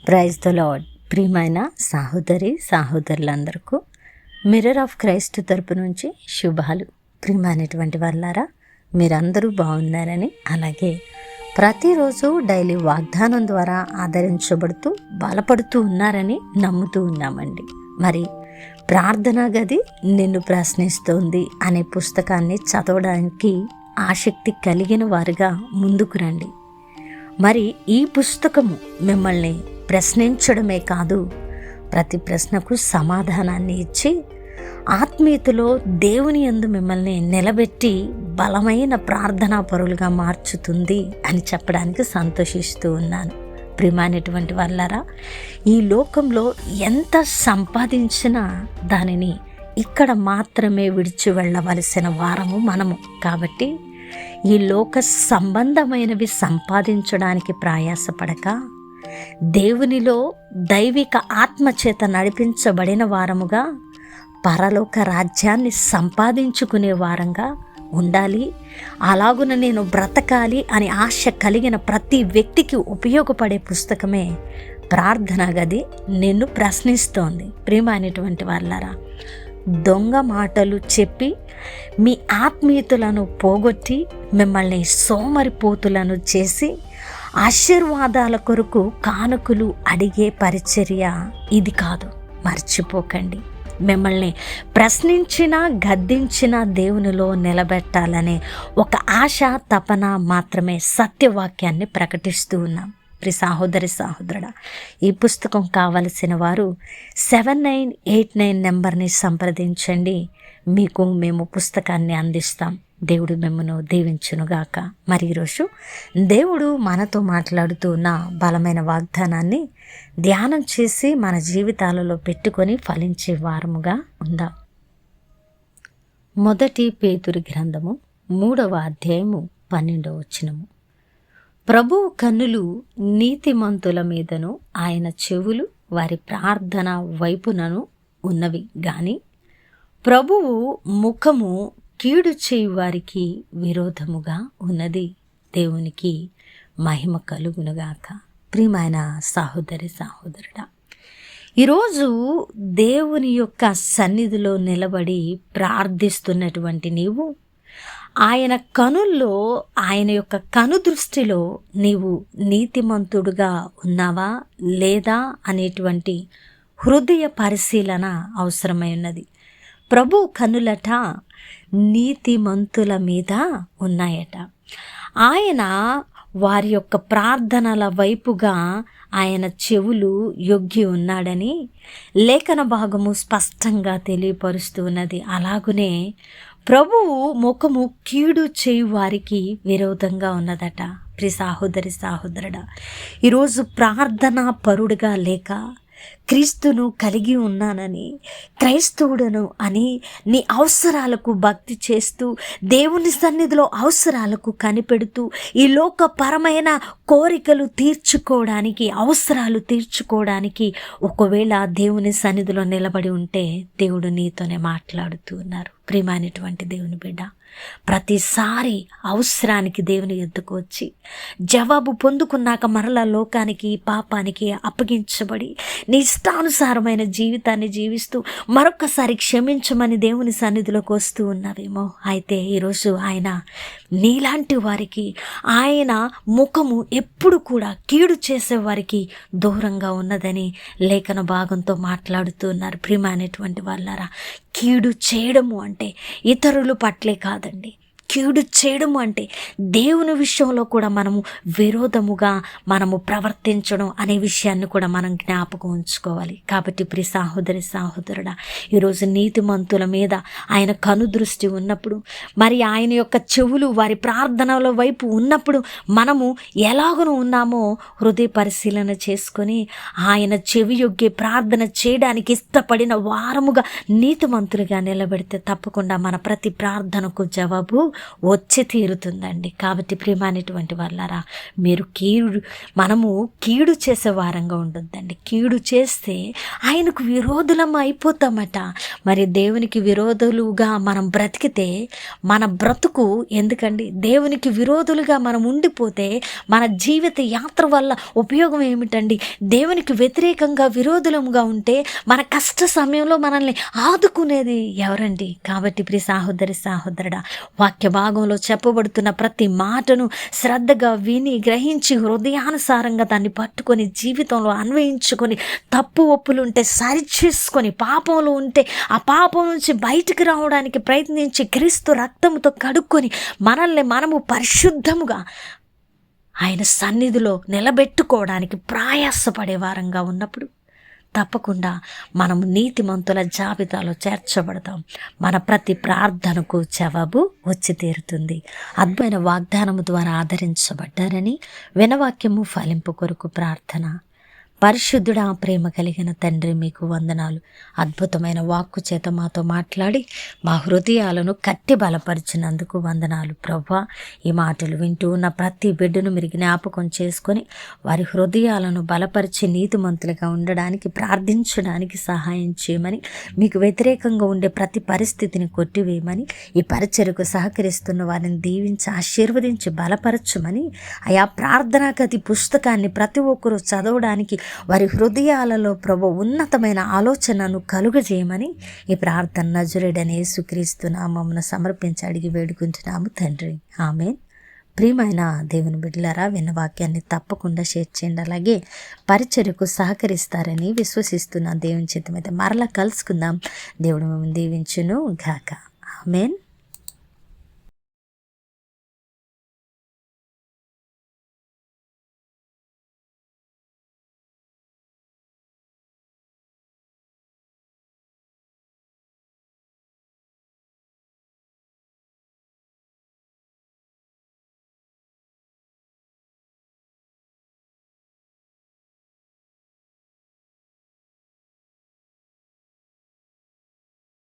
Praise the lord. ప్రియమైన సహోదరులందరికీ mirror of Christ తరపు నుంచి శుభాలు. ప్రియమైనటువంటి వాళ్ళారా, మీరందరూ బాగున్నారని, అలాగే ప్రతిరోజు డైలీ వాగ్దానం ద్వారా ఆదరించబడుతూ బలపడుతూ ఉన్నారని నమ్ముతూ ఉన్నామండి. మరి ప్రార్థనా గది నిన్ను ప్రశ్నిస్తోంది అనే పుస్తకాన్ని చదవడానికి ఆసక్తి కలిగిన వారుగా ముందుకు రండి. మరి ఈ పుస్తకము మిమ్మల్ని ప్రశ్నించడమే కాదు, ప్రతి ప్రశ్నకు సమాధానాన్ని ఇచ్చి ఆత్మీయతలో దేవుని యందు మిమ్మల్ని నిలబెట్టి బలమైన ప్రార్థనా పరులుగా మార్చుతుంది అని చెప్పడానికి సంతోషిస్తూ ఉన్నాను. ప్రియమైనటువంటి వాళ్ళారా, ఈ లోకంలో ఎంత సంపాదించినా దానిని ఇక్కడ మాత్రమే విడిచి వెళ్ళవలసిన వారము మనము. కాబట్టి ఈ లోక సంబంధమైనవి సంపాదించడానికి ప్రయాసపడక దేవునిలో దైవిక ఆత్మచేత నడిపించబడిన వారముగా పరలోక రాజ్యాన్ని సంపాదించుకునే వారంగా ఉండాలి. అలాగున నేను బ్రతకాలి అని ఆశ కలిగిన ప్రతి వ్యక్తికి ఉపయోగపడే పుస్తకమే ప్రార్థనా గది నిన్ను ప్రశ్నిస్తోంది. ప్రియమైనటువంటి వాళ్ళారా, దొంగ మాటలు చెప్పి మీ ఆత్మీయతలను పోగొట్టి మిమ్మల్ని సోమరిపోతులను చేసి ఆశీర్వాదాల కొరకు కానుకలు అడిగే పరిచర్య ఇది కాదు. మర్చిపోకండి. మిమ్మల్ని ప్రశ్నించినా గద్దించినా దేవునిలో నిలబెట్టాలనే ఒక ఆశ తపన మాత్రమే సత్యవాక్యాన్ని ప్రకటిస్తూ ఉన్నాం. సహోదరుడా, ఈ పుస్తకం కావలసిన వారు 7989 నెంబర్ని సంప్రదించండి. మీకు మేము పుస్తకాన్ని అందిస్తాం. దేవుడు మిమ్మను దీవించునుగాక. మరి ఈరోజు దేవుడు మనతో మాట్లాడుతూ ఉన్న బలమైన వాగ్దానాన్ని ధ్యానం చేసి మన జీవితాలలో పెట్టుకొని ఫలించే వారముగా ఉందాం. 1 పేతురు గ్రంథము 3వ అధ్యాయము 12వ వచనము. ప్రభువు కన్నులు నీతిమంతుల మీదను ఆయన చెవులు వారి ప్రార్థన వైపునను ఉన్నవి గాని ప్రభువు ముఖము కీడు చేయు వారికి విరోధముగా ఉన్నది. దేవునికి మహిమ కలుగునుగాక. ప్రియమైన సహోదరుడా, ఈరోజు దేవుని యొక్క సన్నిధిలో నిలబడి ప్రార్థిస్తున్నటువంటి నీవు ఆయన కనుల్లో, ఆయన యొక్క కనుదృష్టిలో నీవు నీతిమంతుడుగా ఉన్నావా లేదా అనేటువంటి హృదయ పరిశీలన అవసరమై ఉన్నది. ప్రభు కనులట నీతిమంతుల మీద ఉన్నాయట. ఆయన వారి యొక్క ప్రార్థనల వైపుగా ఆయన చెవులు యొగ్గి ఉన్నాడని లేఖన భాగము స్పష్టంగా తెలియపరుస్తూ ఉన్నది. అలాగునే ప్రభువు ముఖము కీడు చేయు వారికి విరోధంగా ఉన్నదట. సహోదరుడా, ఈరోజు ప్రార్థనా పరుడుగా లేక క్రీస్తును కలిగి ఉన్నానని, క్రైస్తవుడను అని నీ అవసరాలకు భక్తి చేస్తూ దేవుని సన్నిధిలో అవసరాలకు కనిపెడుతూ ఈ లోకపరమైన కోరికలు తీర్చుకోవడానికి, అవసరాలు తీర్చుకోవడానికి ఒకవేళ దేవుని సన్నిధిలో నిలబడి ఉంటే దేవుడు నీతోనే మాట్లాడుతూ ఉన్నారు. ప్రియమైనటువంటి దేవుని బిడ్డ, ప్రతిసారి అవసరానికి దేవుని ఎద్దుకు వచ్చి జవాబు పొందుకున్నాక మరలా లోకానికి, పాపానికి అప్పగించబడి నీ ఇష్టానుసారమైన జీవితాన్ని జీవిస్తూ మరొకసారి క్షమించమని దేవుని సన్నిధిలోకి వస్తూ ఉన్నావేమో. అయితే ఈరోజు ఆయన నీలాంటి వారికి ఆయన ముఖము ఎప్పుడు కూడా కీడు చేసే వారికి దూరంగా ఉన్నదని లేఖన భాగంతో మాట్లాడుతూ ఉన్నారు. ప్రియమైనటువంటి వాళ్ళారా, కీడు చేయడము అంటే ఇతరుల పట్లే కాదండి. కీడు చేయడము అంటే దేవుని విషయంలో కూడా మనము విరోధముగా మనము ప్రవర్తించడం అనే విషయాన్ని కూడా మనం జ్ఞాపకం ఉంచుకోవాలి. కాబట్టి సహోదరుడా, ఈరోజు నీతిమంతుల మీద ఆయన కనుదృష్టి ఉన్నప్పుడు, మరి ఆయన యొక్క చెవులు వారి ప్రార్థనల వైపు ఉన్నప్పుడు మనము ఎలాగను ఉన్నామో హృదయ పరిశీలన చేసుకొని ఆయన చెవి యొగ్గే ప్రార్థన చేయడానికి ఇష్టపడిన వారముగా నీతిమంతులుగా నిలబెడితే తప్పకుండా మన ప్రతి ప్రార్థనకు జవాబు వచ్చి తీరుతుందండి. కాబట్టి ప్రియమైనటువంటి వాళ్ళారా, మనము కీడు చేసే వారంగా ఉండొద్దండి. కీడు చేస్తే ఆయనకు విరోధులం అయిపోతామట. మరి దేవునికి విరోధులుగా మనం బ్రతికితే మన బ్రతుకు ఎందుకండి? దేవునికి విరోధులుగా మనం ఉండిపోతే మన జీవిత యాత్ర వల్ల ఉపయోగం ఏమిటండి? దేవునికి వ్యతిరేకంగా విరోధులంగా ఉంటే మన కష్ట సమయంలో మనల్ని ఆదుకునేది ఎవరండి? కాబట్టి ప్రియ సహోదరుడా, వాక్య భాగంలో చెప్పబడుతున్న ప్రతి మాటను శ్రద్ధగా విని గ్రహించి హృదయానుసారంగా దాన్ని పట్టుకొని జీవితంలో అన్వయించుకొని తప్పు ఒప్పులుంటే సరిచేసుకొని పాపంలో ఉంటే ఆ పాపం నుంచి బయటికి రావడానికి ప్రయత్నించి క్రీస్తు రక్తంతో కడుక్కొని మనల్ని మనము పరిశుద్ధముగా ఆయన సన్నిధిలో నిలబెట్టుకోవడానికి ప్రయాసపడే వారంగా ఉన్నప్పుడు తప్పకుండా మనము నీతిమంతుల జాబితాలో చేర్చబడతాం. మన ప్రతి ప్రార్థనకు జవాబు వచ్చి తీరుతుంది. అద్భుతమైన వాగ్దానము ద్వారా ఆదరించబడ్డారని వినవాక్యము ఫలింపు కొరకు ప్రార్థన. పరిశుద్ధుడా, ప్రేమ కలిగిన తండ్రి, మీకు వందనాలు. అద్భుతమైన వాక్కు చేత మాతో మాట్లాడి మా హృదయాలను కట్టి బలపరిచినందుకు వందనాలు ప్రభువా. ఈ మాటలు వింటూ ఉన్న ప్రతి బిడ్డను మీరు జ్ఞాపకం చేసుకొని వారి హృదయాలను బలపరిచి నీతిమంతులుగా ఉండడానికి ప్రార్థించడానికి సహాయం చేయమని, మీకు వ్యతిరేకంగా ఉండే ప్రతి పరిస్థితిని కొట్టివేయమని, ఈ పరిచర్యకు సహకరిస్తున్న వారిని దీవించి ఆశీర్వదించి బలపరచమని, ఆయా ప్రార్థనా గది పుస్తకాన్ని ప్రతి ఒక్కరూ చదవడానికి వారి హృదయాలలో ప్రభు ఉన్నతమైన ఆలోచనను కలుగజేయమని ఈ ప్రార్థన నజరేయుడైన యేసుక్రీస్తు నామమున సమర్పించి అడిగి వేడుకుంటున్నాము తండ్రి, ఆమేన్. ప్రియమైన దేవుని బిడ్డలారా, విన్న వాక్యాన్ని తప్పకుండా షేర్ చేయండి. అలాగే పరిచర్యకు సహకరిస్తారని విశ్వసిస్తున్న దేవుని చిత్తమైతే మరలా కలుసుకుందాం. దేవుడు మిమ్మల్ని దీవించును గాక. ఆమేన్.